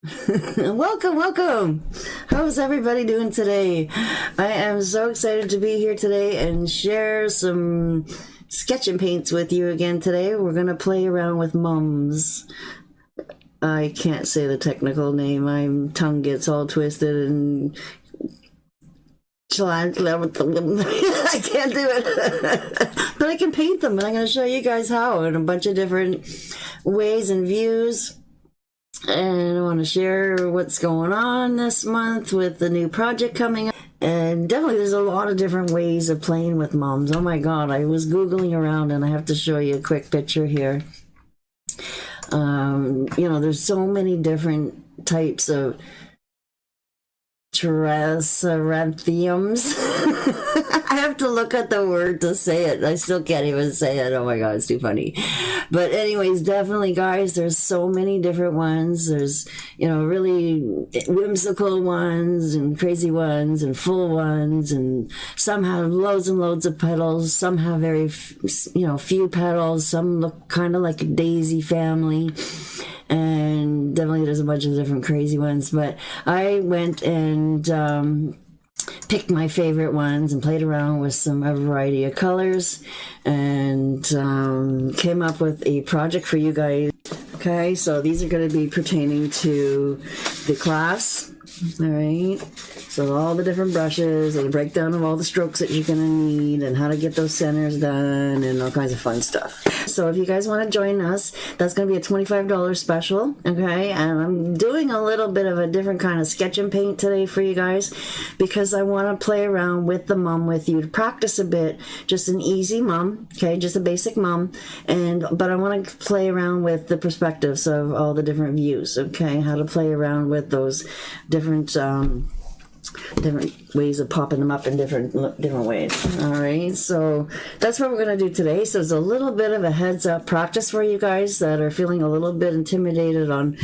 Welcome, welcome. How's everybody doing today? I am so excited to be here today and share some sketch and paints with you again today. We're going to play around with mums. I can't say the technical name. My tongue gets all twisted and I can't do it. But I can paint them, and I'm going to show you guys how in a bunch of different ways and views. And I want to share what's going on this month with the new project coming up. And definitely there's a lot of different ways of playing with mums. Oh my god, I was Googling around and I have to show you a quick picture here. There's so many different types of Chrysanthemums. I have to look at the word to say it. I still can't even say it. Oh my god, it's too funny. But anyways, definitely guys, there's so many different ones. There's, really whimsical ones and crazy ones and full ones, and some have loads and loads of petals. Some have very, few petals. Some look kind of like a daisy family. And definitely there's a bunch of different crazy ones, but I went and picked my favorite ones and played around with a variety of colors and came up with a project for you guys. Okay, so these are going to be pertaining to the class. All right, so all the different brushes and a breakdown of all the strokes that you're going to need and how to get those centers done and all kinds of fun stuff. So if you guys want to join us, that's going to be a $25 special, okay? And I'm doing a little bit of a different kind of sketch and paint today for you guys because I want to play around with the mum with you to practice a bit, just an easy mum, okay? Just a basic mum, but I want to play around with the perspectives of all the different views, okay? How to play around with those different ways of popping them up in different ways. All right, so that's what we're going to do today. So it's a little bit of a heads up practice for you guys that are feeling a little bit intimidated on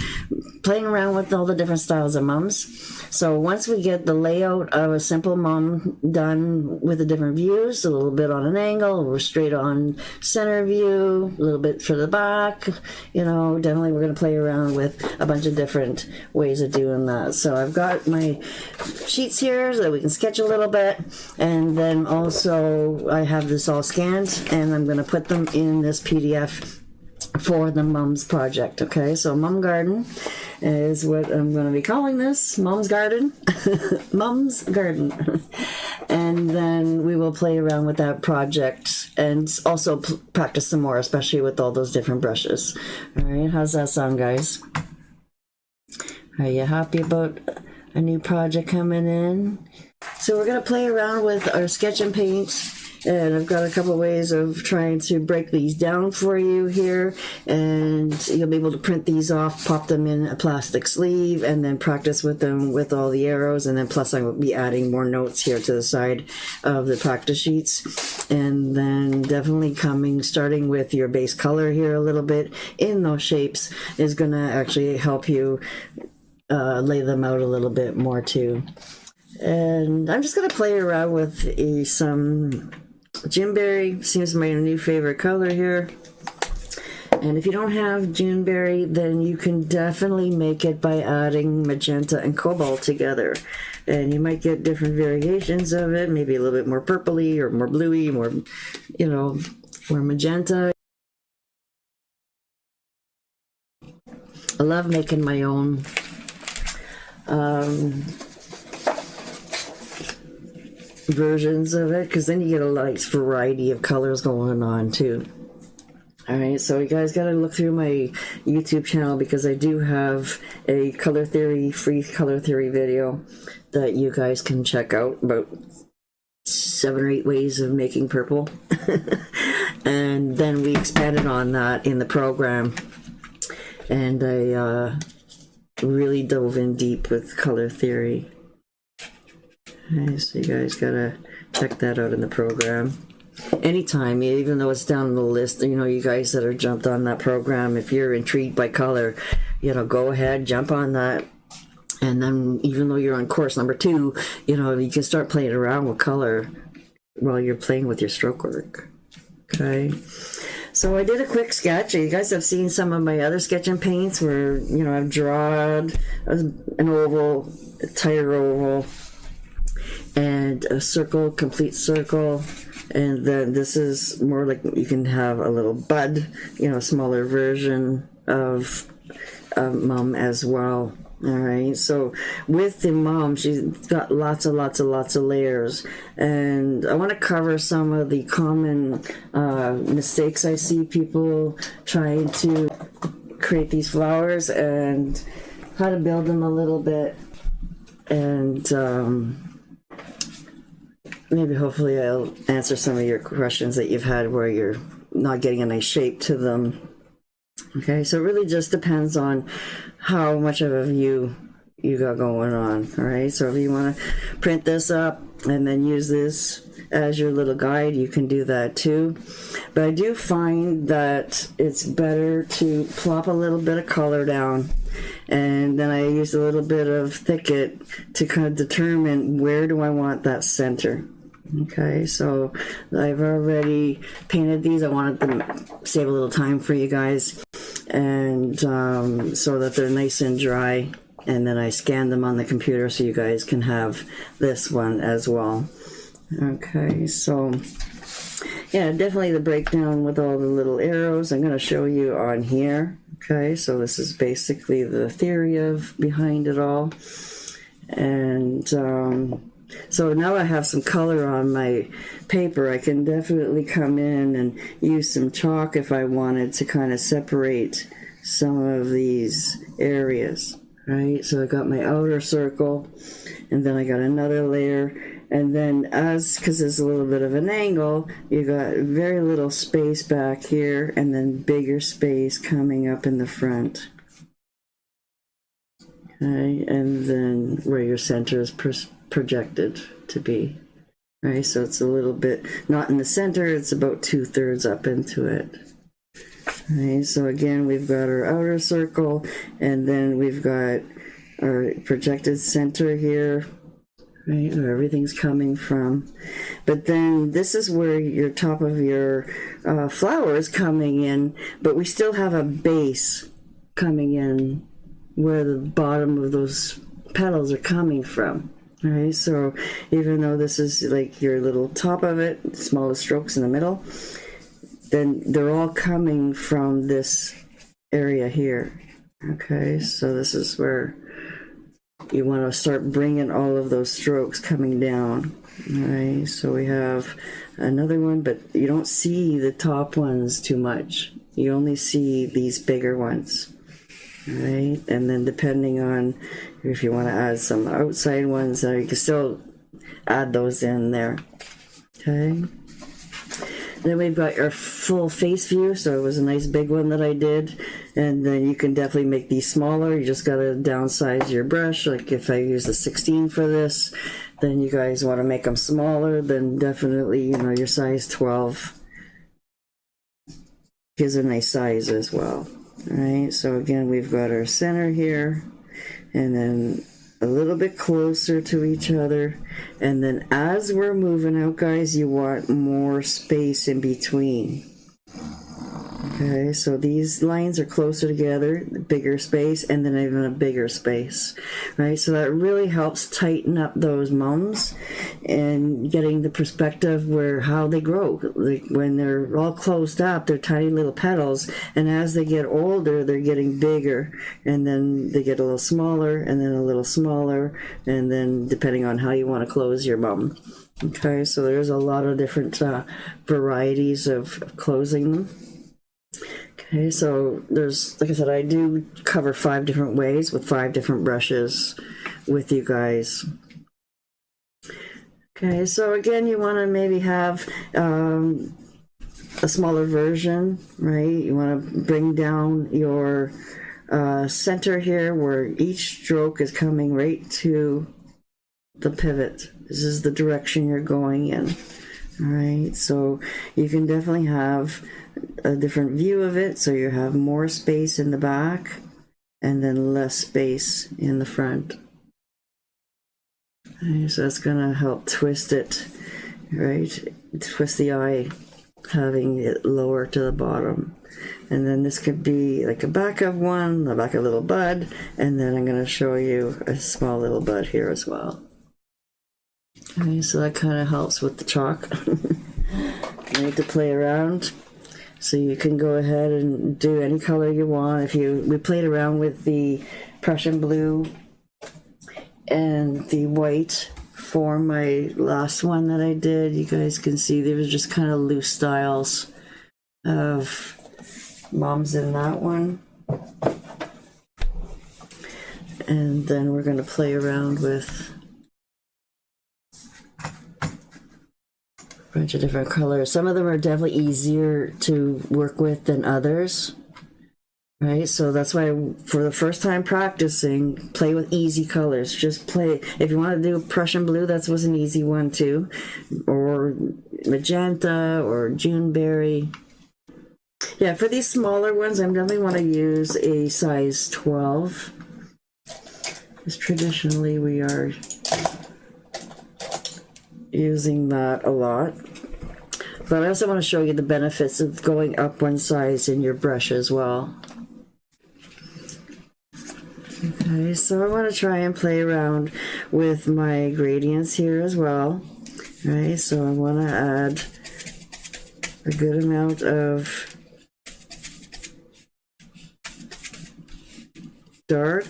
playing around with all the different styles of mums. So once we get the layout of a simple mum done with the different views, a little bit on an angle, we're straight on center view, a little bit for the back, definitely we're going to play around with a bunch of different ways of doing that. So I've got my sheets here so that we can sketch a little bit, and then also I have this all scanned and I'm going to put them in this PDF for the Mums project. Okay, so Mum Garden is what I'm going to be calling this. Mum's Garden. Mum's Garden. And then we will play around with that project and also practice some more, especially with all those different brushes. All right, how's that sound, guys? Are you happy about a new project coming in? So we're going to play around with our sketch and paint, and I've got a couple ways of trying to break these down for you here, and you'll be able to print these off, pop them in a plastic sleeve, and then practice with them with all the arrows, and then plus I will be adding more notes here to the side of the practice sheets. And then definitely starting with your base color here a little bit in those shapes is going to actually help you lay them out a little bit more too. And I'm just going to play around with some Juneberry. Seems my new favorite color here. And if you don't have Juneberry, then you can definitely make it by adding magenta and cobalt together. And you might get different variations of it, maybe a little bit more purpley or more bluey, more, more magenta. I love making my own versions of it, because then you get a nice variety of colors going on too. All right, so you guys got to look through my YouTube channel because I do have a free color theory video that you guys can check out about 7 or 8 ways of making purple. And then we expanded on that in the program, and I really dove in deep with color theory. Okay, so you guys gotta check that out in the program. Anytime, even though it's down on the list, you guys that are jumped on that program, if you're intrigued by color, go ahead, jump on that. And then even though you're on course number 2, you can start playing around with color while you're playing with your stroke work. Okay. So I did a quick sketch. You guys have seen some of my other sketch and paints where, you know, I've drawn an oval, a tighter oval, and a circle, complete circle. And then this is more like you can have a little bud, you know, a smaller version of mum as well. All right, so with the mom, she's got lots of layers, and I want to cover some of the common mistakes I see people trying to create these flowers and how to build them a little bit, and maybe hopefully I'll answer some of your questions that you've had where you're not getting a nice shape to them. Okay, so it really just depends on how much of a view you got going on. All right, so if you want to print this up and then use this as your little guide, you can do that too. But I do find that it's better to plop a little bit of color down, and then I use a little bit of thicket to kind of determine where do I want that center. Okay, so I've already painted these. I wanted to save a little time for you guys, and so that they're nice and dry, and then I scan them on the computer so you guys can have this one as well. Okay, so yeah, definitely the breakdown with all the little arrows I'm going to show you on here. Okay, so this is basically the theory of behind it all, and so now I have some color on my paper. I can definitely come in and use some chalk if I wanted to kind of separate some of these areas, right? So I got my outer circle, and then I got another layer, and then because there's a little bit of an angle, you got very little space back here, and then bigger space coming up in the front. Okay, and then where your center is projected to be, right? So it's a little bit not in the center, it's about 2/3 up into it. Right, so again, we've got our outer circle, and then we've got our projected center here, right, where everything's coming from. But then this is where your top of your flower is coming in, but we still have a base coming in where the bottom of those petals are coming from. Right, so even though this is like your little top of it, smallest strokes in the middle, then they're all coming from this area here. Okay, so this is where you want to start bringing all of those strokes coming down. All right, so we have another one, but you don't see the top ones too much. You only see these bigger ones. Right, and then depending on if you want to add some outside ones, you can still add those in there. Okay, then we've got your full face view, so it was a nice big one that I did, and then you can definitely make these smaller. You just got to downsize your brush. Like if I use the 16 for this, then you guys want to make them smaller, then definitely, you know, your size 12 gives a nice size as well. All right, so again, we've got our center here, and then a little bit closer to each other, and then as we're moving out, guys, you want more space in between. Okay, so these lines are closer together, bigger space, and then even a bigger space, right? So that really helps tighten up those mums and getting the perspective where how they grow. Like when they're all closed up, they're tiny little petals, and as they get older, they're getting bigger, and then they get a little smaller, and then a little smaller, and then depending on how you want to close your mum. Okay, so there's a lot of different varieties of closing them. Okay, so there's, like I said, I do cover 5 different ways with 5 different brushes with you guys. Okay, so again, you want to maybe have a smaller version, right? You want to bring down your center here where each stroke is coming right to the pivot. This is the direction you're going in. All right, so you can definitely have a different view of it, so you have more space in the back and then less space in the front. Okay, so that's going to help twist it, right? Twist the eye having it lower to the bottom. And then this could be like a back of one, the back of a little bud, and then I'm going to show you a small little bud here as well. Okay, so that kind of helps with the chalk. You need to play around. So you can go ahead and do any color you want. We played around with the Prussian blue and the white for my last one that I did. You guys can see there was just kind of loose styles of Mom's in that one. And then we're going to play around with a bunch of different colors. Some of them are definitely easier to work with than others. Right, so that's why for the first time practicing, play with easy colors. Just play. If you want to do Prussian blue, that was an easy one too. Or magenta or Juneberry. Yeah, for these smaller ones, I definitely want to use a size 12. Because traditionally we are using that a lot. But I also want to show you the benefits of going up one size in your brush as well. Okay, so I want to try and play around with my gradients here as well. Right, so I want to add a good amount of dark.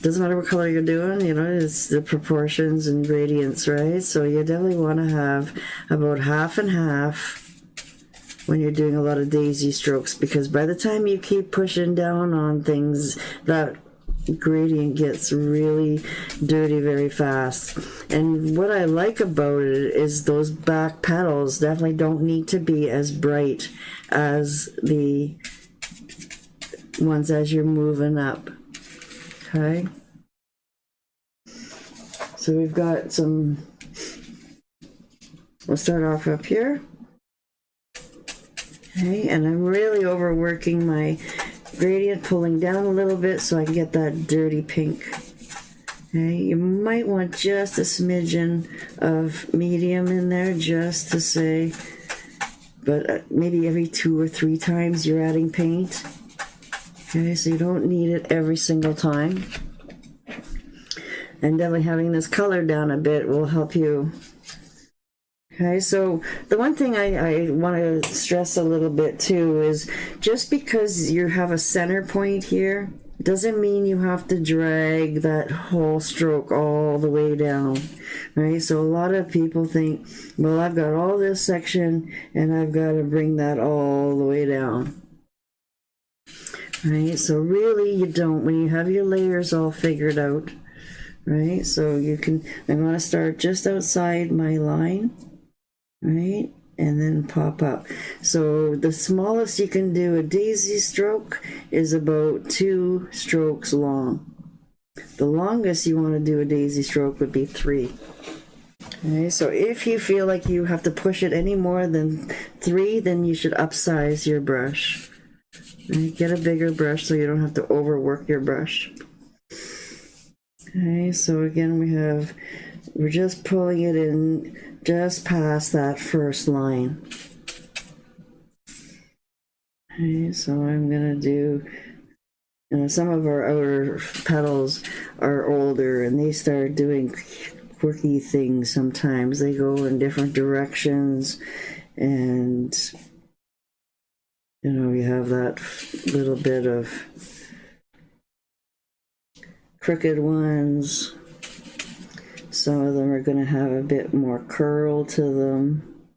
Doesn't matter what color you're doing, you know, it's the proportions and gradients, right? So you definitely want to have about half and half when you're doing a lot of daisy strokes, because by the time you keep pushing down on things, that gradient gets really dirty very fast. And what I like about it is those back petals definitely don't need to be as bright as the ones as you're moving up. Okay, so we've got some, we'll start off up here. Okay, and I'm really overworking my gradient, pulling down a little bit so I can get that dirty pink. Okay, you might want just a smidgen of medium in there just to say, but maybe every 2 or 3 times you're adding paint. Okay, so you don't need it every single time. And definitely having this color down a bit will help you. Okay, so the one thing I want to stress a little bit too is just because you have a center point here doesn't mean you have to drag that whole stroke all the way down, right? So a lot of people think, well, I've got all this section and I've got to bring that all the way down. Right, so really you don't when you have your layers all figured out, right? So you can, I'm going to start just outside my line, right, and then pop up. So the smallest you can do a daisy stroke is about 2 strokes long. The longest you want to do a daisy stroke would be 3. Okay, so if you feel like you have to push it any more than 3, then you should upsize your brush. Right, get a bigger brush so you don't have to overwork your brush. Okay, so again we're just pulling it in just past that first line. Okay, so I'm gonna do, you know, some of our outer petals are older and they start doing quirky things sometimes. They go in different directions and you know, you have that little bit of crooked ones. Some of them are going to have a bit more curl to them,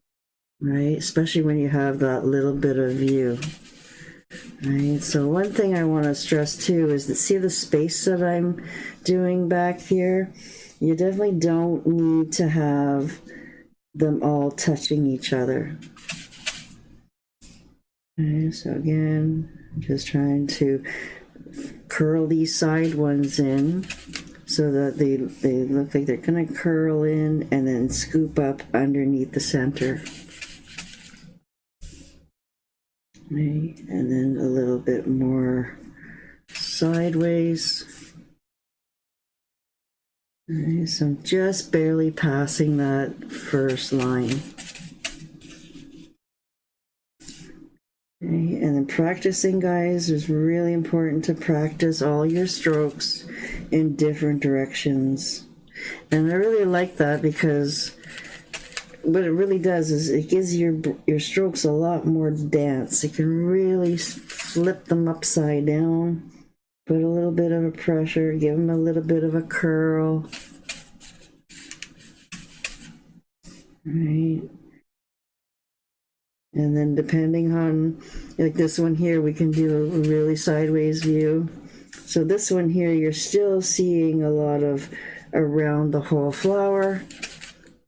right? Especially when you have that little bit of view, right? So one thing I want to stress too is that, see the space that I'm doing back here? You definitely don't need to have them all touching each other. Okay, so again, just trying to curl these side ones in so that they look like they're going to curl in and then scoop up underneath the center. Okay, and then a little bit more sideways. Okay, so I'm just barely passing that first line. Okay, and then practicing, guys, is really important to practice all your strokes in different directions. And I really like that because what it really does is it gives your strokes a lot more dance. You can really flip them upside down, put a little bit of a pressure, give them a little bit of a curl. Right. And then depending on, like this one here, we can do a really sideways view. So this one here, you're still seeing a lot of around the whole flower,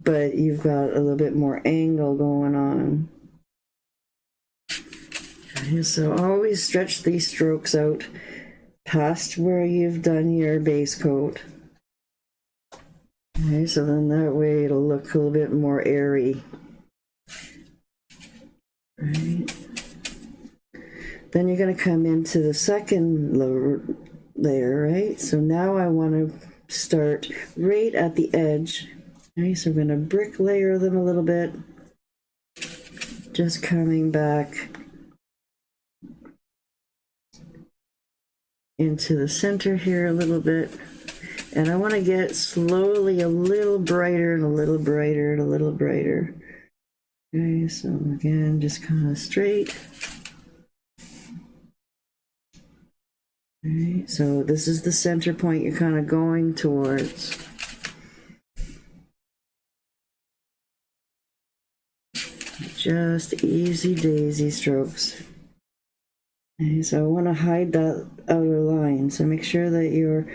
but you've got a little bit more angle going on. Okay, so always stretch these strokes out past where you've done your base coat. Okay, so then that way it'll look a little bit more airy. Right. Then you're going to come into the second layer, right? So now I want to start right at the edge. Okay, so I'm going to brick layer them a little bit. Just coming back into the center here a little bit. And I want to get slowly a little brighter and a little brighter and a little brighter. Okay, so again, just kind of straight. Okay, so this is the center point you're kind of going towards. Just easy daisy strokes. Okay, so I want to hide that outer line, so make sure that you're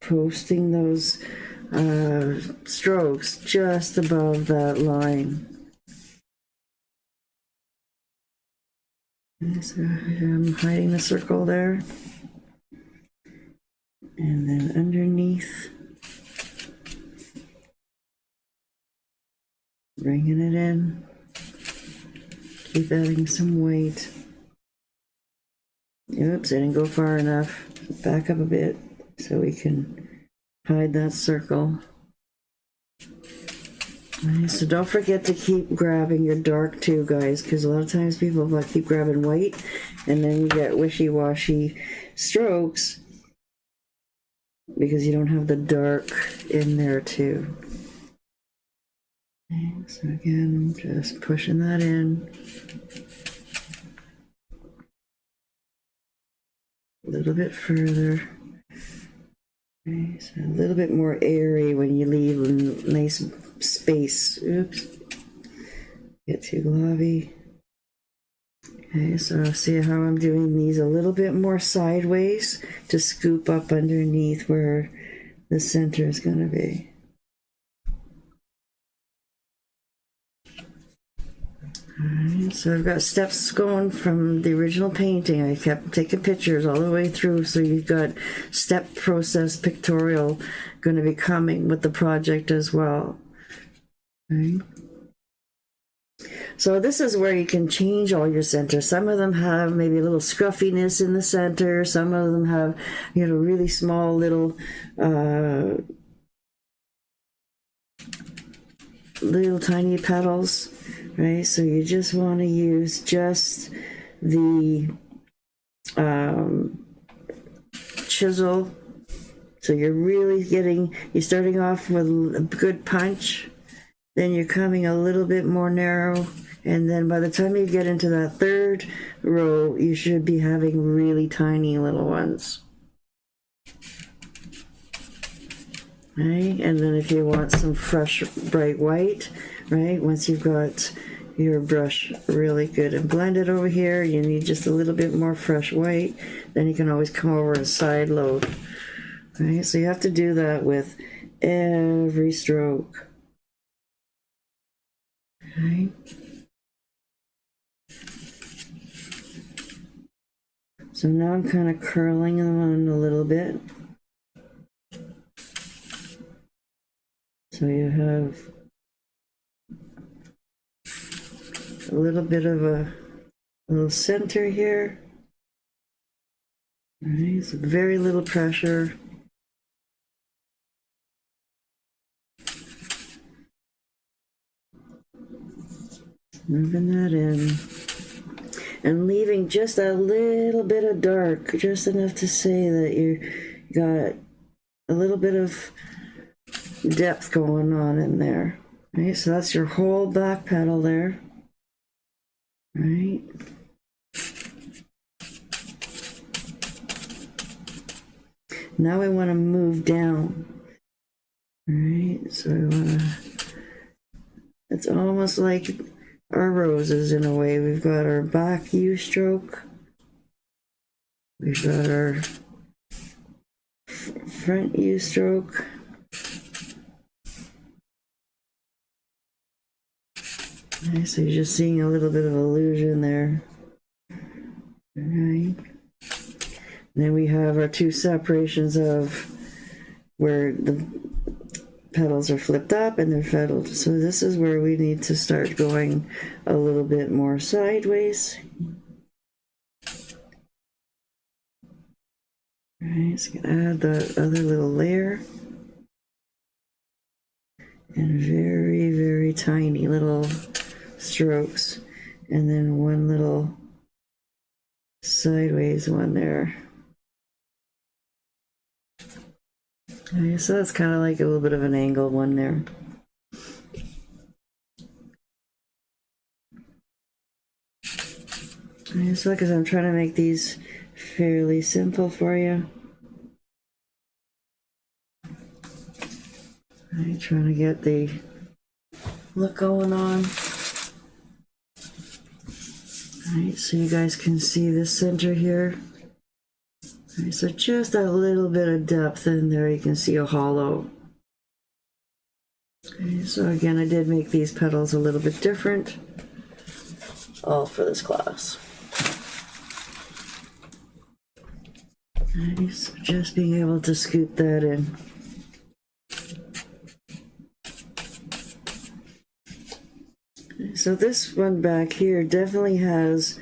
posting those strokes just above that line. Okay, so I'm hiding the circle there. And then underneath, bringing it in. Keep adding some weight. Oops, I didn't go far enough. Back up a bit so we can hide that circle. Okay, so don't forget to keep grabbing your dark too, guys, because a lot of times people keep grabbing white and then you get wishy-washy strokes because you don't have the dark in there too. Okay, so again, just pushing that in. A little bit further. Okay, so a little bit more airy when you leave a nice space. Oops. Get too globby. Okay, so see how I'm doing these a little bit more sideways to scoop up underneath where the center is going to be. Alright, so I've got steps going from the original painting. I kept taking pictures all the way through, so you've got step process pictorial going to be coming with the project as well. Okay. So this is where you can change all your centers. Some of them have maybe a little scruffiness in the center. Some of them have, really small little tiny petals. Right, so you just want to use just the chisel. So you're starting off with a good punch, then you're coming a little bit more narrow, and then by the time you get into that third row, you should be having really tiny little ones. Right, and then if you want some fresh, bright white, right, once you've got your brush really good and blended over here, you need just a little bit more fresh white, then you can always come over and side load. Right, so you have to do that with every stroke. Okay. So now I'm kind of curling them on a little bit. So you have a little bit of a little center here. All right, so very little pressure. Moving that in. and leaving just a little bit of dark, just enough to say that you got a little bit of depth going on in there. Right, so that's your whole back petal there. Right. Now we want to move down. Right, so we want to, it's almost like our roses in a way. We've got our back U stroke. We've got our front U stroke. Okay, so you're just seeing a little bit of illusion there. Right. Then we have our two separations of where the petals are flipped up and they're feathered. So this is where we need to start going a little bit more sideways. Right, so you can add the other little layer. And very, very tiny little strokes. And then one little sideways one there. Okay, so that's kind of like a little bit of an angled one there. Okay, so because I'm trying to make these fairly simple for you. I'm trying to get the look going on. Alright, so you guys can see the center here. Alright, so just a little bit of depth in there, you can see a hollow. Okay, so again, I did make these petals a little bit different, all for this class. Alright, so just being able to scoot that in. So this one back here definitely has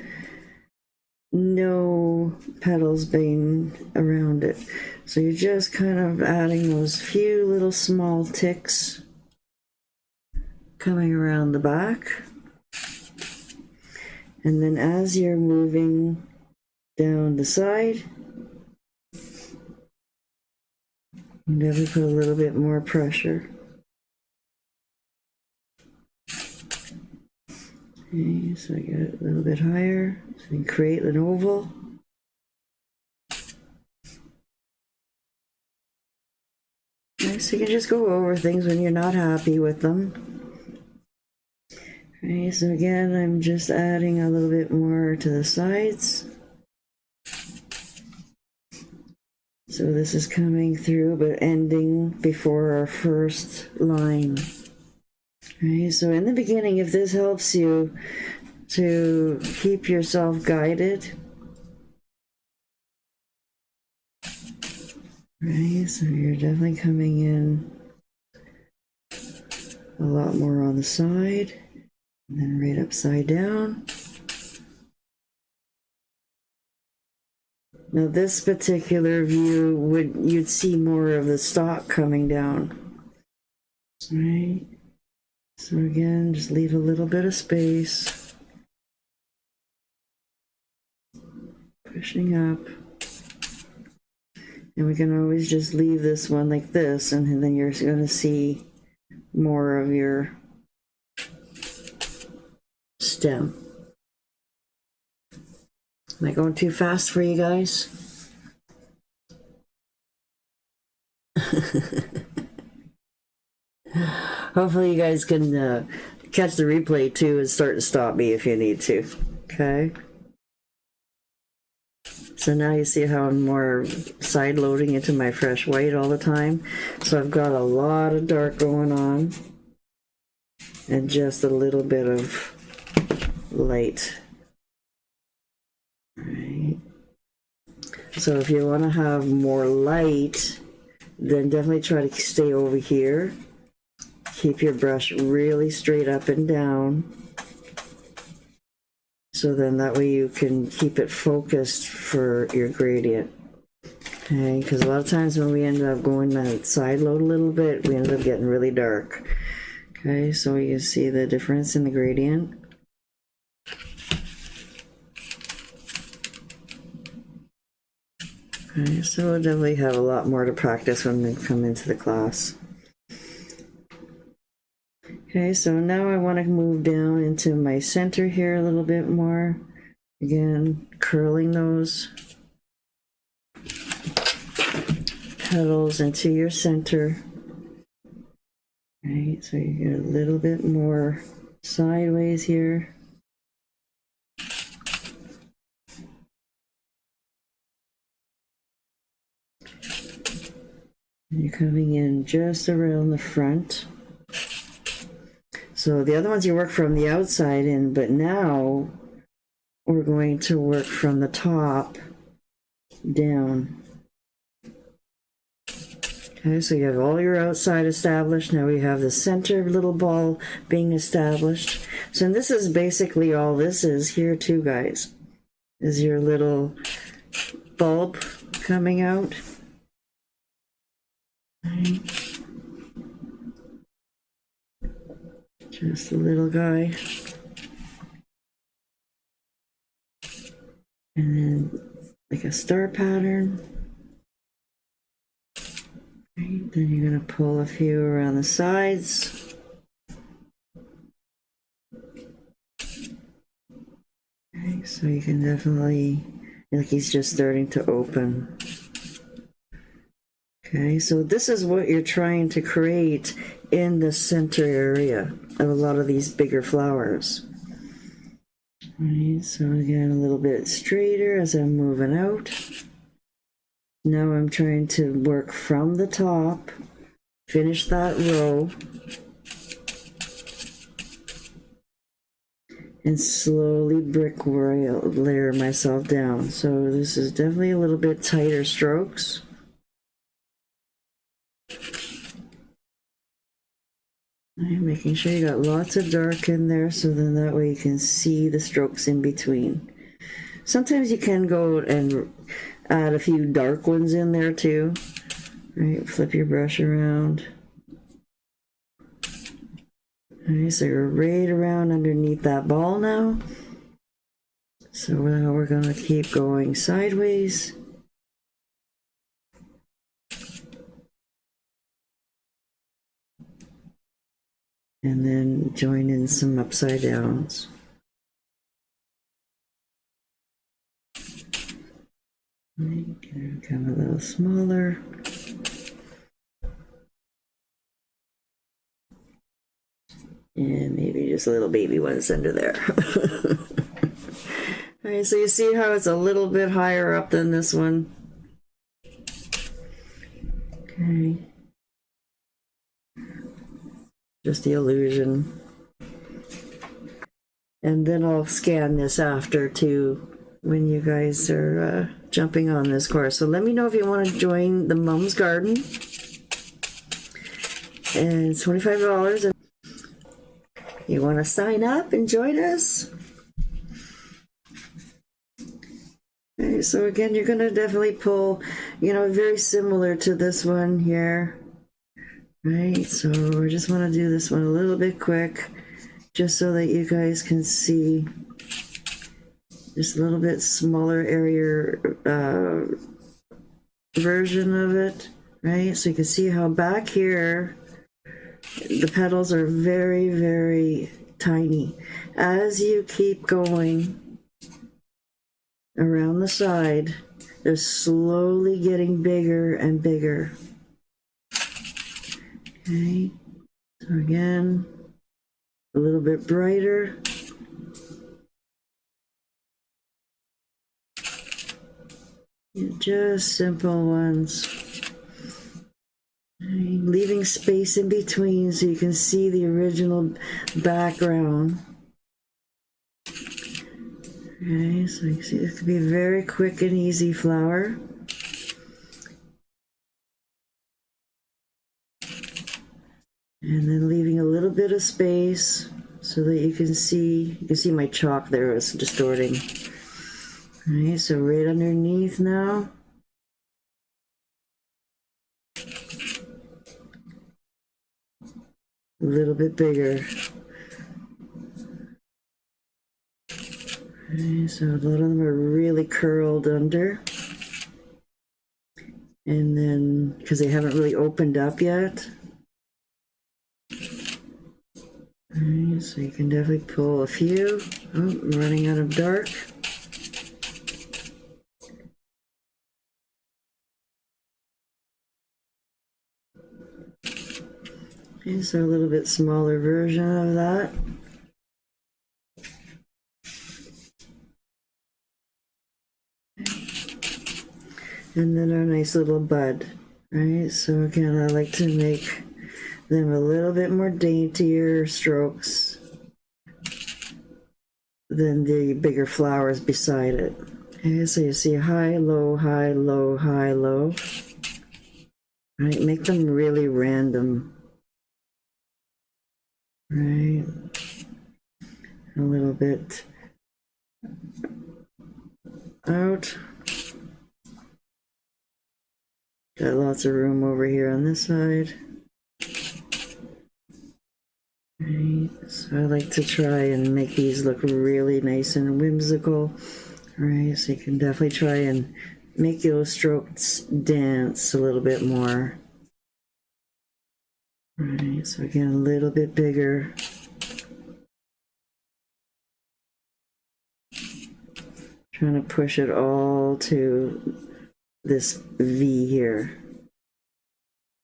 no petals being around it. So you're just kind of adding those few little small ticks coming around the back. And then as you're moving down the side, you definitely put a little bit more pressure. Okay, so I get it a little bit higher, so we can create an oval. Okay, so you can just go over things when you're not happy with them. Okay, so again, I'm just adding a little bit more to the sides. So this is coming through, but ending before our first line. Okay, so in the beginning, if this helps you to keep yourself guided, right, so you're definitely coming in a lot more on the side, and then right upside down. Now this particular view, you'd see more of the stalk coming down, right? So again, just leave a little bit of space, pushing up, and we can always just leave this one like this, and then you're going to see more of your stem. Am I going too fast for you guys? Hopefully you guys can catch the replay too and start to stop me if you need to. Okay. So now you see how I'm more side loading into my fresh white all the time. So I've got a lot of dark going on and just a little bit of light. Right. So if you want to have more light, then definitely try to stay over here. Keep your brush really straight up and down. So then that way you can keep it focused for your gradient. Okay, because a lot of times when we end up going that side load a little bit, we end up getting really dark. Okay, so you see the difference in the gradient. Okay, so we'll definitely have a lot more to practice when we come into the class. Okay, so now I want to move down into my center here a little bit more. Again, curling those petals into your center. Right, so you get a little bit more sideways here. And you're coming in just around the front. So the other ones you work from the outside in, but now we're going to work from the top down. Okay, so you have all your outside established. Now we have the center little ball being established. So this is basically all this is here too, guys, is your little bulb coming out. Right. Just a little guy. And then like a star pattern. Right, then you're going to pull a few around the sides. Okay, so you can definitely, like he's just starting to open. Okay, so this is what you're trying to create in the center area of a lot of these bigger flowers. Right, so again, a little bit straighter as I'm moving out. Now I'm trying to work from the top, finish that row, and slowly brick layer myself down. So this is definitely a little bit tighter strokes. Right, making sure you got lots of dark in there so then that way you can see the strokes in between. Sometimes you can go and add a few dark ones in there too. Right, flip your brush around. Alright, so you're right around underneath that ball now. So now we're going to keep going sideways. And then join in some upside downs. Become a little smaller. And maybe just little baby ones under there. All right, so you see how it's a little bit higher up than this one? Okay. Just the illusion. And then I'll scan this after too when you guys are jumping on this course. So let me know if you want to join the Mom's Garden. And it's $25. You want to sign up and join us? Okay, so again, you're going to definitely pull, you know, very similar to this one here. Right, so we just want to do this one a little bit quick, just so that you guys can see just a little bit smaller area version of it, right? So you can see how back here, the petals are very, very tiny. As you keep going around the side, they're slowly getting bigger and bigger. Okay, so again, a little bit brighter. Just simple ones. Leaving space in between so you can see the original background. Okay, so you can see this could be a very quick and easy flower. And then leaving a little bit of space so that you can see my chalk there is distorting. All right, so right underneath now. A little bit bigger. Okay, so a lot of them are really curled under. And then, because they haven't really opened up yet. All right, so you can definitely pull a few. Oh, I'm running out of dark. Okay, so a little bit smaller version of that. And then our nice little bud, right? So again, I like to make them a little bit more daintier strokes than the bigger flowers beside it. Okay, so you see high, low, high, low, high, low. Right, make them really random. Right, a little bit out. Got lots of room over here on this side. Right, so I like to try and make these look really nice and whimsical. Right, so you can definitely try and make those strokes dance a little bit more. Right, so again, a little bit bigger. Trying to push it all to this V here.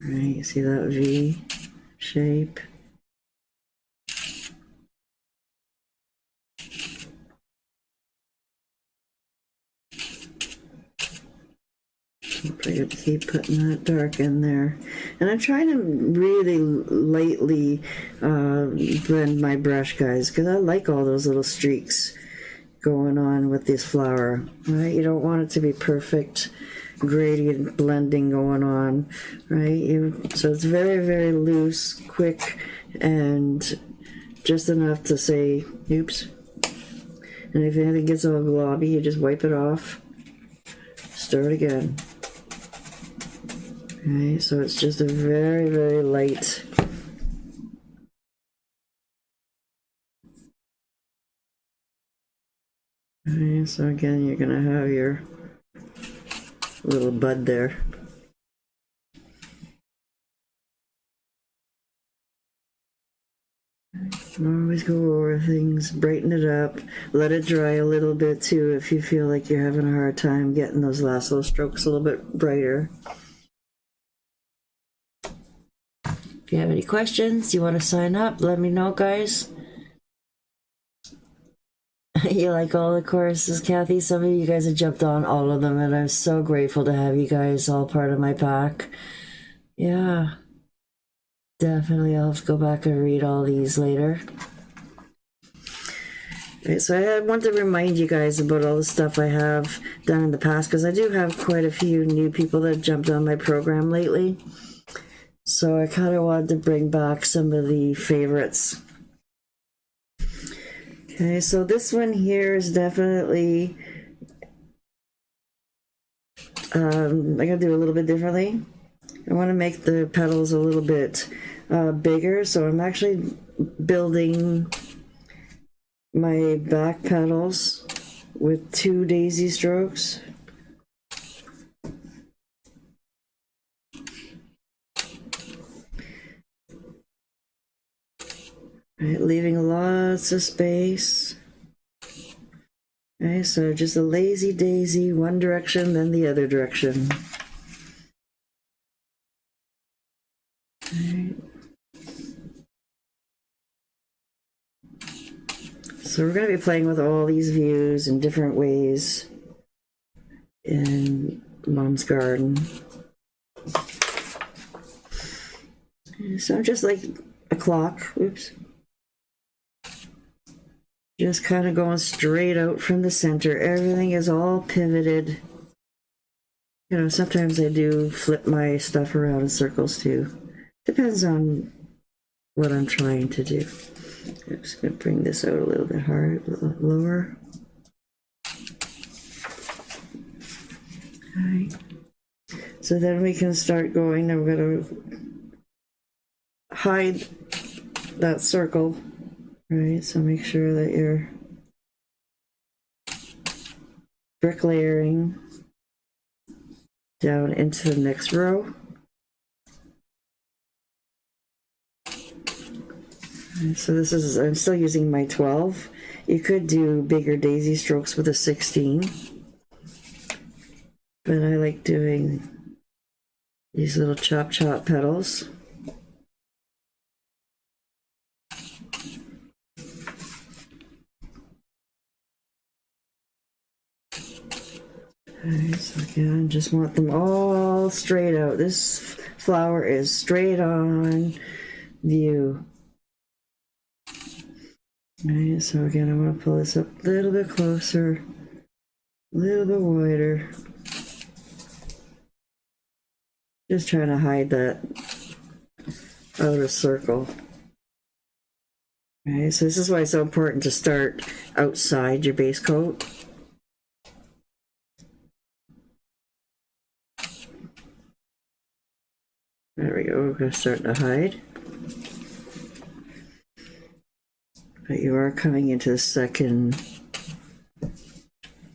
Right, you see that V shape? I got to keep putting that dark in there. And I'm trying to really lightly blend my brush, guys, because I like all those little streaks going on with this flower. Right? You don't want it to be perfect gradient blending going on, right? So it's very, very loose, quick, and just enough to say, oops. And if anything gets all globby, you just wipe it off, stir it again. Okay, so it's just a very, very light. Okay, so again, you're gonna have your little bud there. Always go over things, brighten it up, let it dry a little bit too if you feel like you're having a hard time getting those last little strokes a little bit brighter. If you have any questions, you want to sign up, let me know, guys. You like all the choruses, Kathy? Some of you guys have jumped on all of them, and I'm so grateful to have you guys all part of my pack. Yeah. Definitely, I'll have to go back and read all these later. Right, so I want to remind you guys about all the stuff I have done in the past, because I do have quite a few new people that have jumped on my program lately. So I kind of wanted to bring back some of the favorites. Okay, so this one here is definitely, I'm going to do a little bit differently. I want to make the petals a little bit bigger, so I'm actually building my back petals with 2 daisy strokes. Right, leaving lots of space. Okay, so just a lazy daisy, one direction, then the other direction. Right. So we're going to be playing with all these views in different ways in Mom's garden. So I'm just like a clock, oops. Just kind of going straight out from the center. Everything is all pivoted. You know, sometimes I do flip my stuff around in circles too. Depends on what I'm trying to do. I'm just going to bring this out a little bit hard, a little lower. All right. So then we can start going. Now we're going to hide that circle. Right, so make sure that you're bricklayering. down into the next row. And so this is, I'm still using my 12. You could do bigger daisy strokes with a 16, but I like doing these little chop petals. Okay, so again, just want them all straight out. This flower is straight on view. Okay, so again, I want to pull this up a little bit closer, a little bit wider. Just trying to hide that outer circle. Okay, so this is why it's so important to start outside your base coat. There we go, we're going to start to hide. But you are coming into the second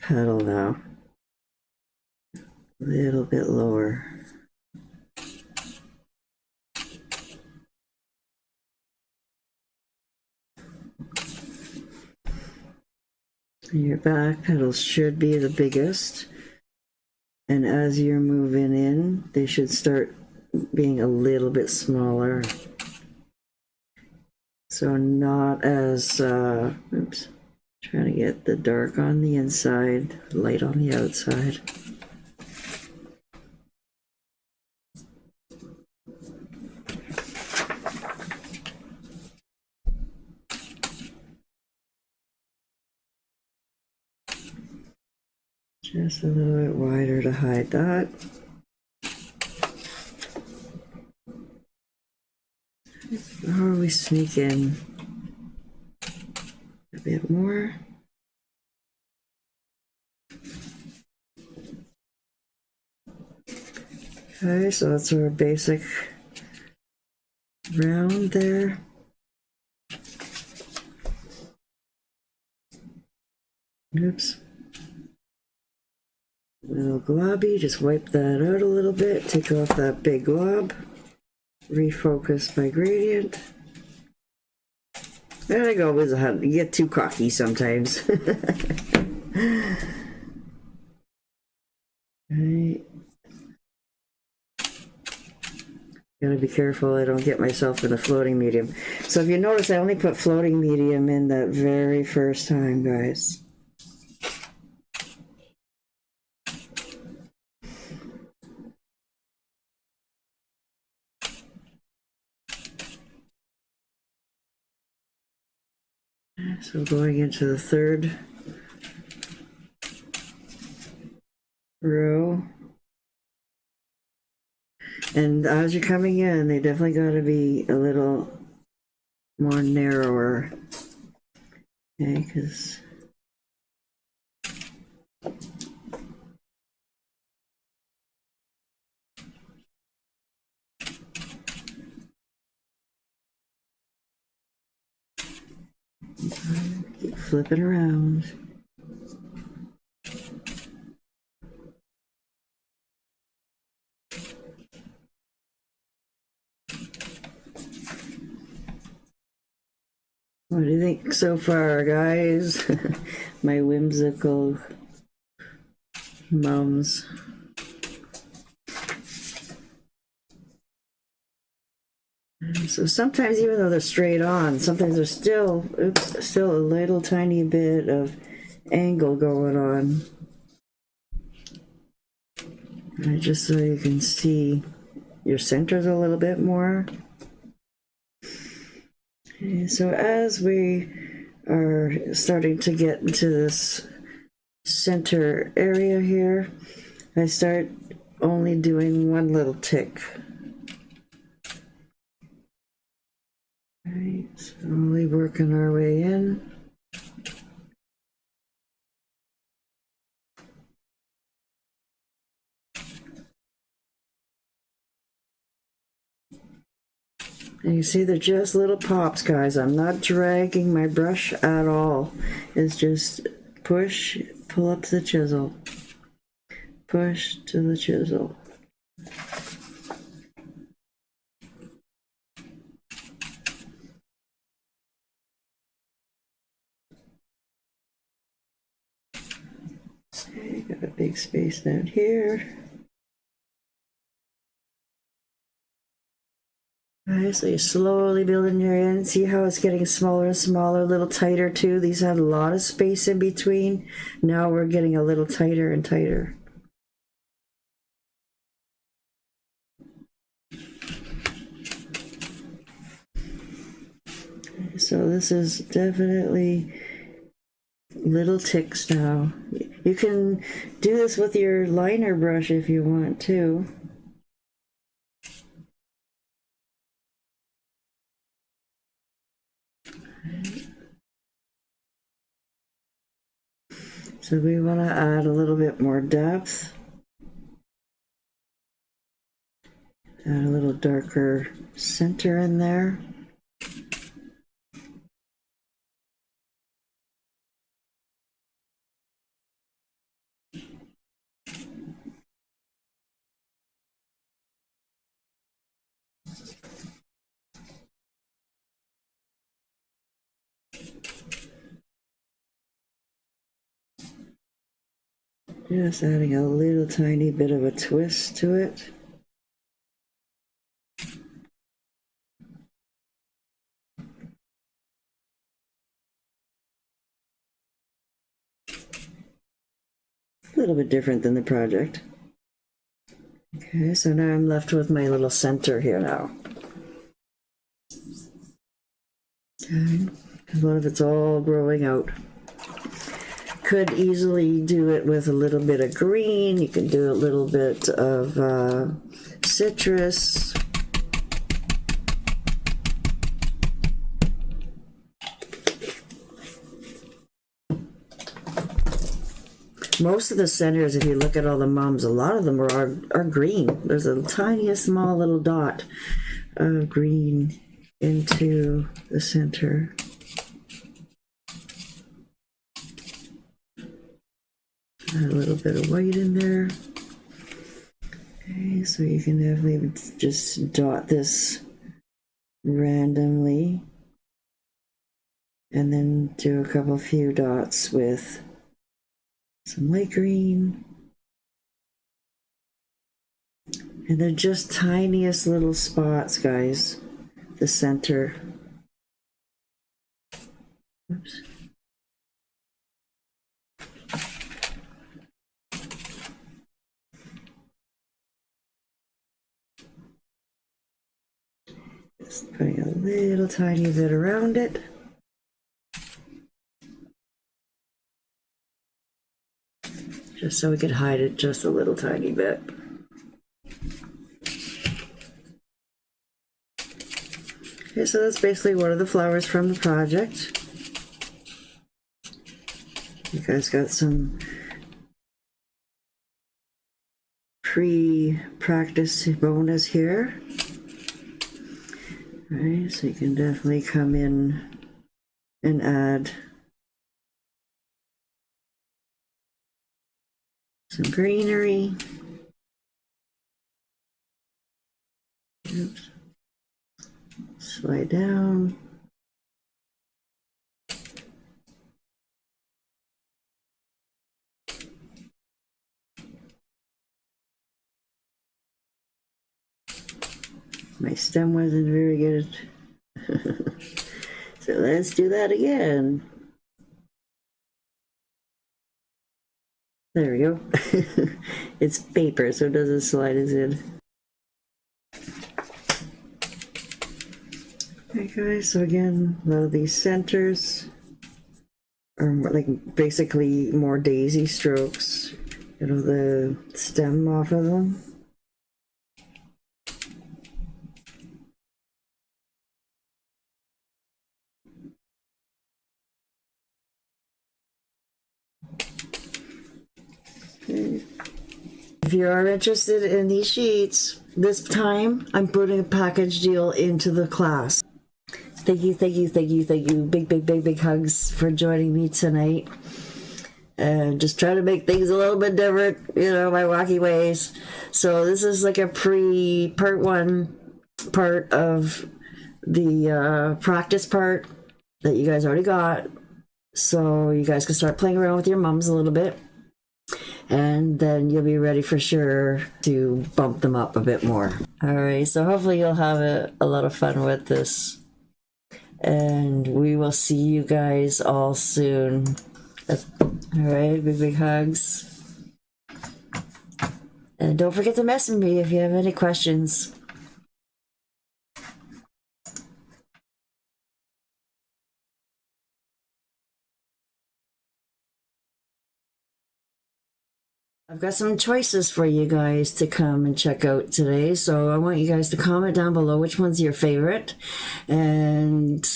petal now. A little bit lower. Your back petals should be the biggest, and as you're moving in, they should start being a little bit smaller. So not as, oops, trying to get the dark on the inside, light on the outside. Just a little bit wider to hide that. Or we sneak in a bit more. Okay, so that's our basic round there. Oops. A little globby, just wipe that out a little bit, take off that big glob, refocus my gradient. And I always get too cocky sometimes. Right. Gotta be careful I don't get myself in a floating medium. So if you notice, I only put floating medium in that very first time, guys. So going into the third row. And as you're coming in, they definitely got to be a little more narrower. Okay, because keep flipping around. What do you think so far, guys? My whimsical mums. So sometimes, even though they're straight on, sometimes there's still, still a little tiny bit of angle going on. And just so you can see your centers a little bit more. Okay, so as we are starting to get into this center area here, I start only doing one little tick. Right, slowly working our way in. And you see they're just little pops, guys. I'm not dragging my brush at all. It's just push, pull up the chisel. push to the chisel. Okay, got a big space down here. Alright, so you're slowly building your end. See how it's getting smaller and smaller, a little tighter too. These had a lot of space in between. Now we're getting a little tighter and tighter. So this is definitely little ticks now. You can do this with your liner brush if you want to. So we want to add a little bit more depth. Add a little darker center in there. Just adding a little tiny bit of a twist to it. A little bit different than the project. Okay, so now I'm left with my little center here now. Okay, a lot of it's all growing out. Could easily do it with a little bit of green. You can do a little bit of citrus. Most of the centers, if you look at all the mums, a lot of them are green. There's a tiniest small little dot of green into the center. Add a little bit of white in there. Okay, so you can definitely just dot this randomly and then do a few dots with some light green. And they're just tiniest little spots, guys. The center. Oops. Just putting a little tiny bit around it. Just so we could hide it just a little tiny bit. Okay, so that's basically one of the flowers from the project. You guys got some pre-practice bonus here. All right, so you can definitely come in and add some greenery. Oops. Slide down. My stem wasn't very good. So let's do that again. There we go. It's paper, so it doesn't slide as in. Okay guys, so again, a lot of these centers are like basically more daisy strokes. You know, the stem off of them. Okay. If you are interested in these sheets, this time I'm putting a package deal into the class. Thank you, thank you, thank you, thank you. Big, big, big, big hugs for joining me tonight. and just try to make things a little bit different, you know, my wacky ways. So this is like a part one part of the practice part that you guys already got. So you guys can start playing around with your mums a little bit. And then you'll be ready for sure to bump them up a bit more. All right, so hopefully you'll have a lot of fun with this. And we will see you guys all soon. All right, big hugs. And don't forget to message me if you have any questions. I've got some choices for you guys to come and check out today. So I want you guys to comment down below which one's your favorite. And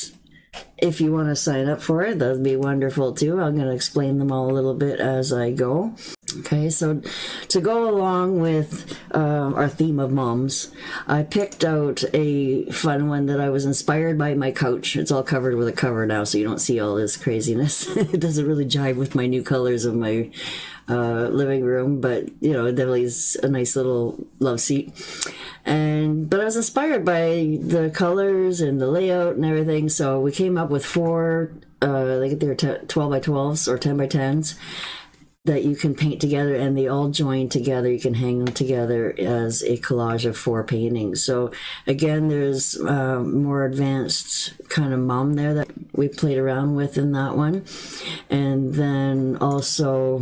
if you want to sign up for it, that'd be wonderful too. I'm going to explain them all a little bit as I go. Okay, so to go along with our theme of moms, I picked out a fun one that I was inspired by my couch. It's all covered with a cover now, so you don't see all this craziness. It doesn't really jive with my new colors of my living room, but you know, it definitely is a nice little love seat. But I was inspired by the colors and the layout and everything, so we came up with four, I think they're 12 by 12s or 10 by 10s that you can paint together, and they all join together. You can hang them together as a collage of four paintings. So again, there's more advanced kind of mom there that we played around with in that one. And then also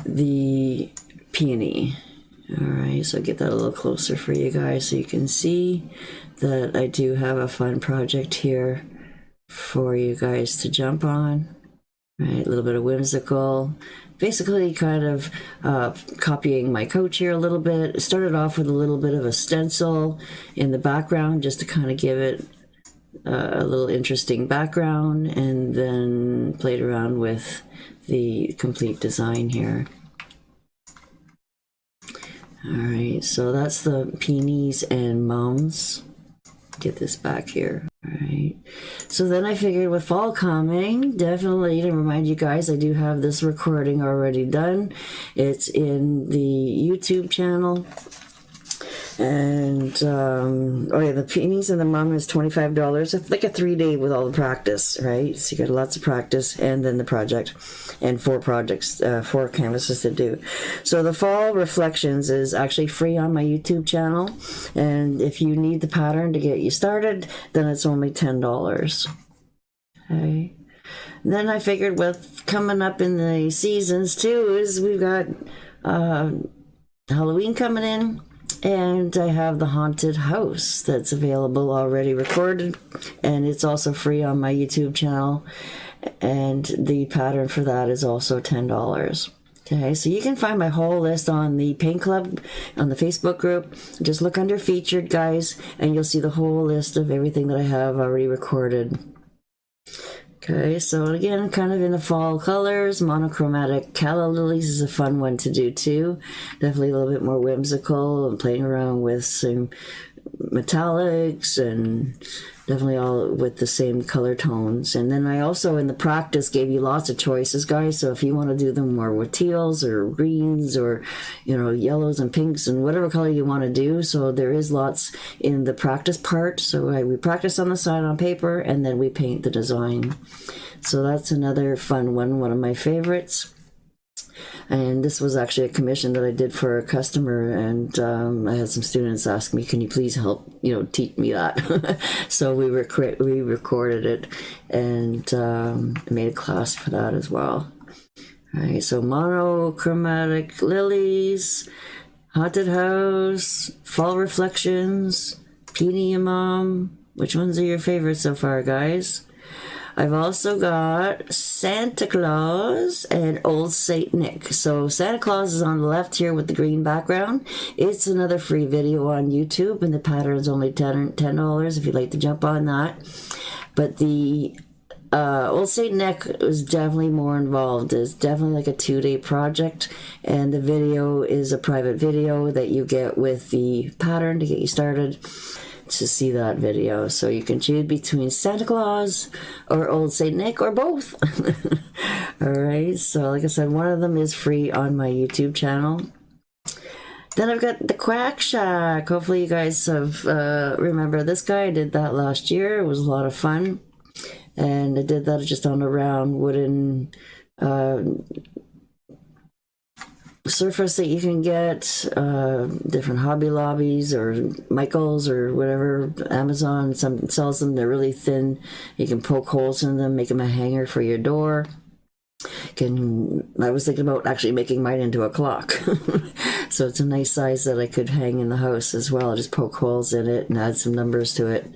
the peony. All right, so get that a little closer for you guys so you can see that I do have a fun project here for you guys to jump on. Right, a little bit of whimsical, basically kind of copying my couch here a little bit. Started off with a little bit of a stencil in the background just to kind of give it a little interesting background, and then played around with the complete design here. All right, so that's the peonies and mums. Get this back here. All right, so then I figured with fall coming, definitely to remind you guys, I do have this recording already done. It's in the YouTube channel. And oh yeah, the peonies and the mum is $25. It's like a 3-day with all the practice, right? So you got lots of practice, and then the project, and 4 projects, 4 canvases to do. So the fall reflections is actually free on my YouTube channel, and if you need the pattern to get you started, then it's only $10. Okay. And then I figured with coming up in the seasons too, is we've got Halloween coming in. And I have the haunted house that's available already recorded, and it's also free on my YouTube channel, and the pattern for that is also $10. Okay, so you can find my whole list on the Paint Club on the Facebook group. Just look under featured, guys, and you'll see the whole list of everything that I have already recorded. Okay, so again, kind of in the fall colors, monochromatic calla lilies is a fun one to do too. Definitely a little bit more whimsical, and playing around with some metallics, and definitely all with the same color tones. And then I also, in the practice, gave you lots of choices, guys. So if you want to do them more with teals or greens or, you know, yellows and pinks and whatever color you want to do. So there is lots in the practice part. So we practice on the side on paper, and then we paint the design. So that's another fun one of my favorites. And this was actually a commission that I did for a customer, and I had some students ask me, can you please help, you know, teach me that? So we recorded it, and made a class for that as well. All right, so monochromatic lilies, haunted house, fall reflections, peony and mom. Which ones are your favorites so far, guys? I've also got Santa Claus and Old Saint Nick. So Santa Claus is on the left here with the green background. It's another free video on YouTube, and the pattern is only $10 if you'd like to jump on that. But the Old Saint Nick is definitely more involved. It's definitely like a 2-day project, and the video is a private video that you get with the pattern to get you started. to see that video. So you can choose between Santa Claus or Old Saint Nick or both. All right, so like I said, one of them is free on my YouTube channel. Then I've got the Quack Shack. Hopefully you guys have remember this guy. I did that last year. It was a lot of fun. And I did that just on a round wooden surface that you can get, different Hobby Lobbies or Michael's or whatever, Amazon sells them. They're really thin. You can poke holes in them, make them a hanger for your door. I was thinking about actually making mine into a clock. So it's a nice size that I could hang in the house as well. Just poke holes in it and add some numbers to it.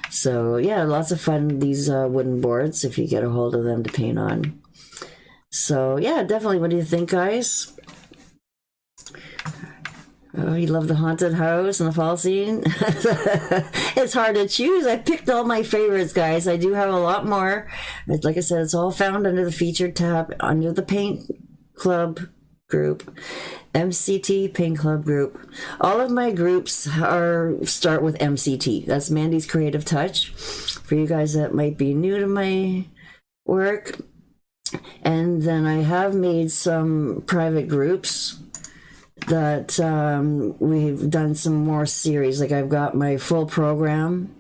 So yeah, lots of fun, these wooden boards, if you get a hold of them to paint on. So yeah, definitely. What do you think, guys? Oh, you love the haunted house and the fall scene? It's hard to choose. I picked all my favorites, guys. I do have a lot more. Like I said, it's all found under the featured tab, under the Paint Club group, MCT Paint Club group. All of my groups start with MCT. That's Mandy's Creative Touch. For you guys that might be new to my work. And then I have made some private groups that we've done some more series. Like I've got my full program,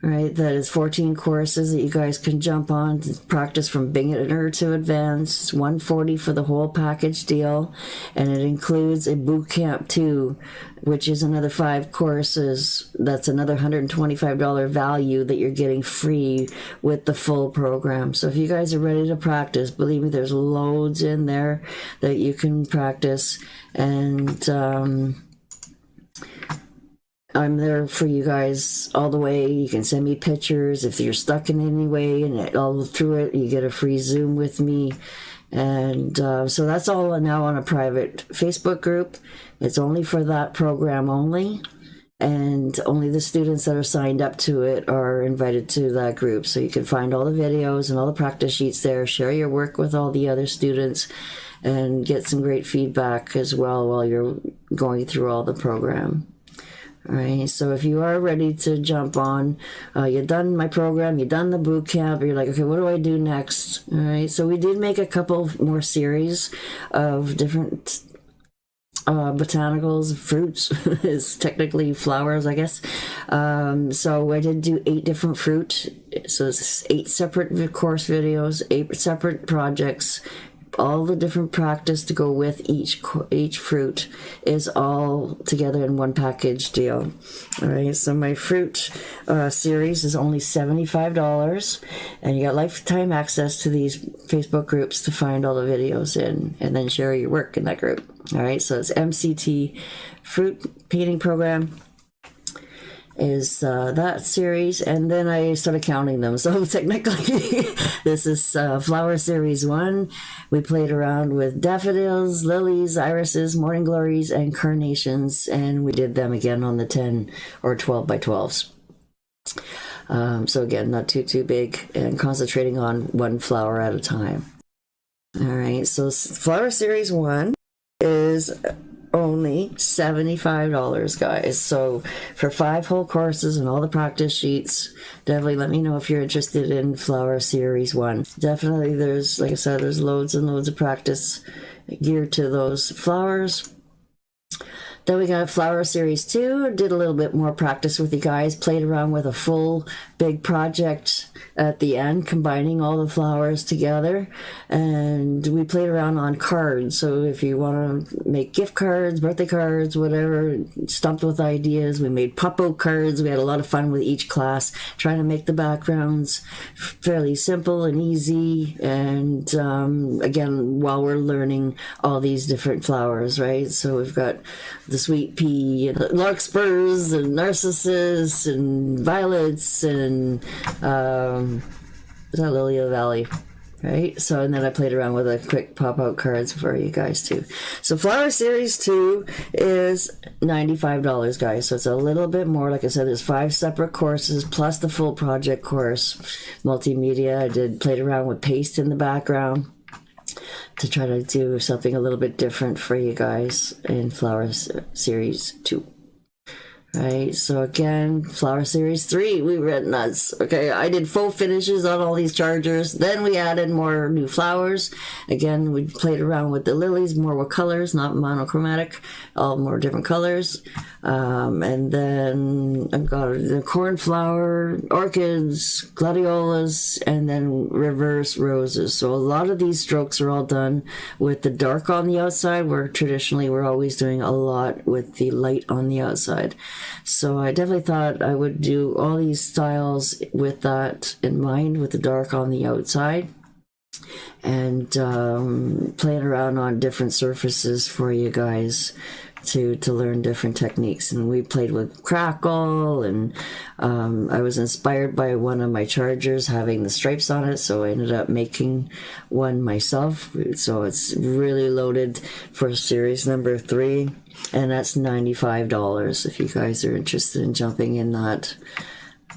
right, that is 14 courses that you guys can jump on to practice from beginner to advanced. It's $140 for the whole package deal, and it includes a boot camp too, which is another 5 courses. That's another $125 value that you're getting free with the full program. So if you guys are ready to practice, believe me, there's loads in there that you can practice. And I'm there for you guys all the way. You can send me pictures if you're stuck in any way, and all through it you get a free Zoom with me. And so that's all now on a private Facebook group. It's only for that program only, and only the students that are signed up to it are invited to that group. So you can find all the videos and all the practice sheets there, share your work with all the other students, and get some great feedback as well while you're going through all the program. All right, so if you are ready to jump on, you've done my program, you've done the boot camp, you're like, okay, what do I do next? All right, so we did make a couple more series of different botanicals, fruits is technically flowers, I guess. So I did do 8 different fruit. So it's 8 separate course videos, 8 separate projects. All the different practice to go with each fruit is all together in one package deal. All right, so my fruit series is only $75, and you got lifetime access to these Facebook groups to find all the videos in, and then share your work in that group. All right, so it's MCT Fruit Painting Program is that series, and then I started counting them. So technically, this is Flower Series 1. We played around with daffodils, lilies, irises, morning glories, and carnations, and we did them again on the 10 or 12 by 12s. So again, not too big, and concentrating on one flower at a time. All right, so Flower Series 1 is only $75, guys. So for 5 whole courses and all the practice sheets, definitely let me know if you're interested in Flower Series 1. Definitely, there's, like I said, there's loads and loads of practice geared to those flowers. Then we got Flower Series 2, did a little bit more practice with you guys, played around with a full big project at the end, combining all the flowers together, and we played around on cards. So if you want to make gift cards, birthday cards, whatever, stumped with ideas. We made pop-out cards. We had a lot of fun with each class, trying to make the backgrounds fairly simple and easy, and again, while we're learning all these different flowers, right? So we've got the sweet pea, and larkspurs, and narcissus, and violets, and is that Lily of the Valley, right? So, and then I played around with a quick pop-out cards for you guys too. So Flower Series 2 is $95, guys. So it's a little bit more. Like I said, there's 5 separate courses plus the full project course, multimedia. I played around with paste in the background to try to do something a little bit different for you guys in Flower Series 2. Right, so again, Flower Series 3, we went nuts. Okay, I did faux finishes on all these chargers. Then we added more new flowers. Again, we played around with the lilies, more with colors, not monochromatic, all more different colors. And then I've got the cornflower, orchids, gladiolas, and then reverse roses. So a lot of these strokes are all done with the dark on the outside, where traditionally we're always doing a lot with the light on the outside. So I definitely thought I would do all these styles with that in mind, with the dark on the outside, and playing around on different surfaces for you guys to learn different techniques. And we played with crackle, and I was inspired by one of my chargers having the stripes on it, so I ended up making one myself. So it's really loaded for series number 3, and that's $95 if you guys are interested in jumping in that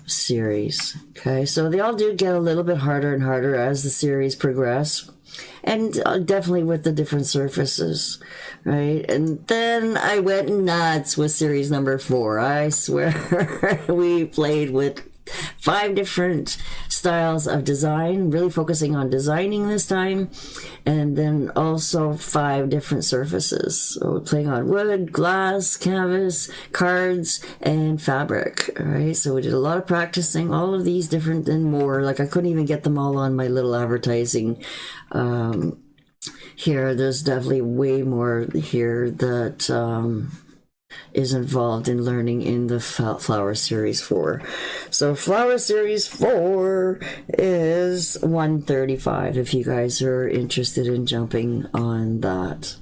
series. Okay, so they all do get a little bit harder and harder as the series progress, and definitely with the different surfaces, right? And then I went nuts with series number 4. I swear we played with 5 different styles of design, really focusing on designing this time, and then also 5 different surfaces. So playing on wood, glass, canvas, cards, and fabric. All right, so we did a lot of practicing, all of these different and more. Like I couldn't even get them all on my little advertising. Here, there's definitely way more here that is involved in learning in the Flower Series 4. So Flower Series 4 is $135 if you guys are interested in jumping on that.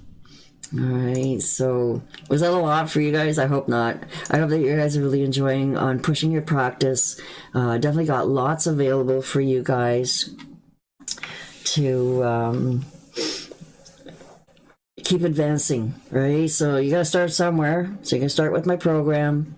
All right, so was that a lot for you guys? I hope not. I hope that you guys are really enjoying on pushing your practice. Definitely got lots available for you guys to keep advancing, right? So you got to start somewhere. So you can start with my program,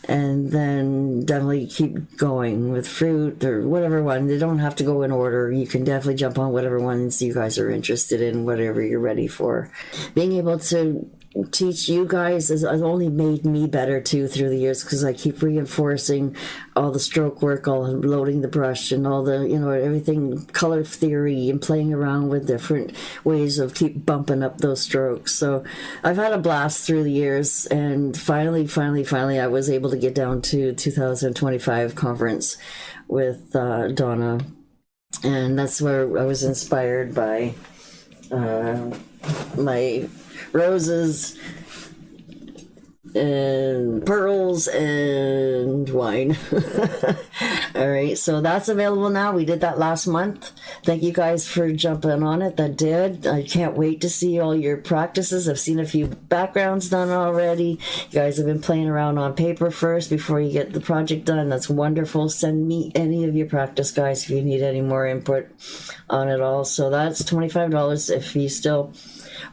and then definitely keep going with fruit or whatever one. They don't have to go in order. You can definitely jump on whatever ones you guys are interested in, whatever you're ready for. Being able to teach you guys has only made me better too through the years, because I keep reinforcing all the stroke work, all loading the brush, and all the, you know, everything, color theory, and playing around with different ways of keep bumping up those strokes. So I've had a blast through the years, and finally I was able to get down to 2025 conference with Donna, and that's where I was inspired by my roses and pearls and wine. All right, so that's available now. We did that last month. Thank you guys for jumping on it. That did. I can't wait to see all your practices. I've seen a few backgrounds done already. You guys have been playing around on paper first before you get the project done. That's wonderful. Send me any of your practice, guys, if you need any more input on it all. So that's $25 if you still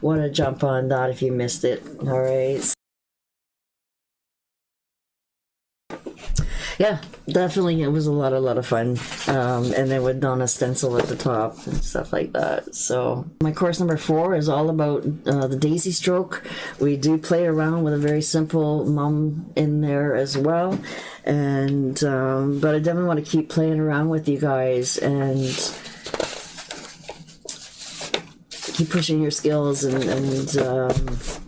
want to jump on that if you missed it. All right. Yeah, definitely. It was a lot of fun. And then with Donna stencil at the top and stuff like that. So my course number 4 is all about the daisy stroke. We do play around with a very simple mum in there as well. And but I definitely want to keep playing around with you guys and keep pushing your skills, and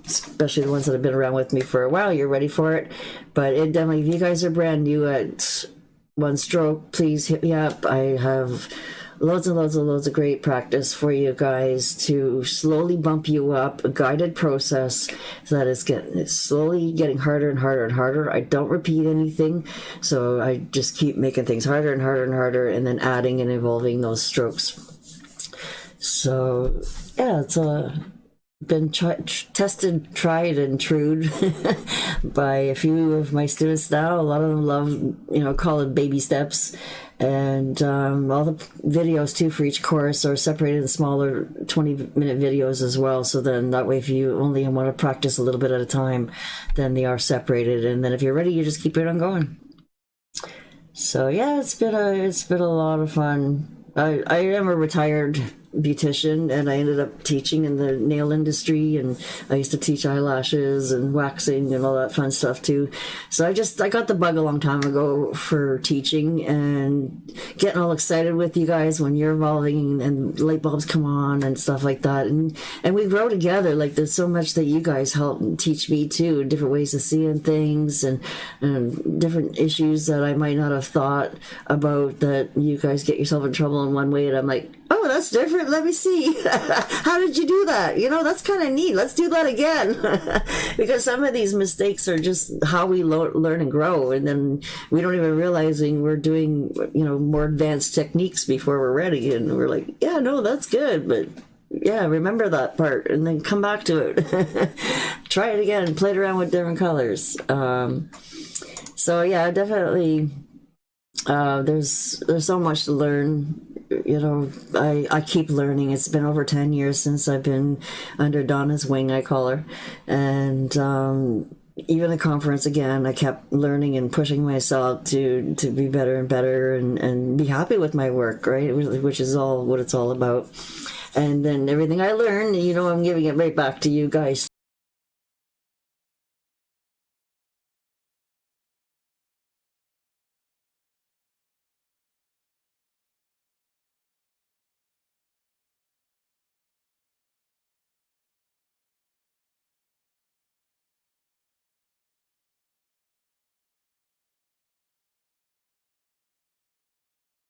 especially the ones that have been around with me for a while. You're ready for it. But it definitely, if you guys are brand new at One Stroke, please hit me up. I have loads of great practice for you guys to slowly bump you up, a guided process that is slowly getting harder and harder and harder. I don't repeat anything, so I just keep making things harder and harder and harder, and then adding and evolving those strokes. So yeah, it's been tested, tried, and trued by a few of my students now. A lot of them love, call it baby steps. And all the videos, too, for each course are separated in smaller 20-minute videos as well. So then that way, if you only want to practice a little bit at a time, then they are separated. And then if you're ready, you just keep it on going. So yeah, it's been a lot of fun. I am a retired beautician, and I ended up teaching in the nail industry, and I used to teach eyelashes and waxing and all that fun stuff too. So I got the bug a long time ago for teaching and getting all excited with you guys when you're evolving and light bulbs come on and stuff like that. And we grow together. Like, there's so much that you guys help teach me too, different ways of seeing things and different issues that I might not have thought about, that you guys get yourself in trouble in one way and I'm like, oh, that's different. Let me see. How did you do that? That's kind of neat. Let's do that again. Because some of these mistakes are just how we learn and grow. And then we don't even realizing we're doing, more advanced techniques before we're ready. And we're like, yeah, no, that's good. But yeah, remember that part and then come back to it. Try it again. Play it around with different colors. So yeah, definitely. There's so much to learn. I keep learning. It's been over 10 years since I've been under Donna's wing, I call her. And even at conference again, I kept learning and pushing myself to be better and better and be happy with my work, right? Which is all what it's all about. And then everything I learned, I'm giving it right back to you guys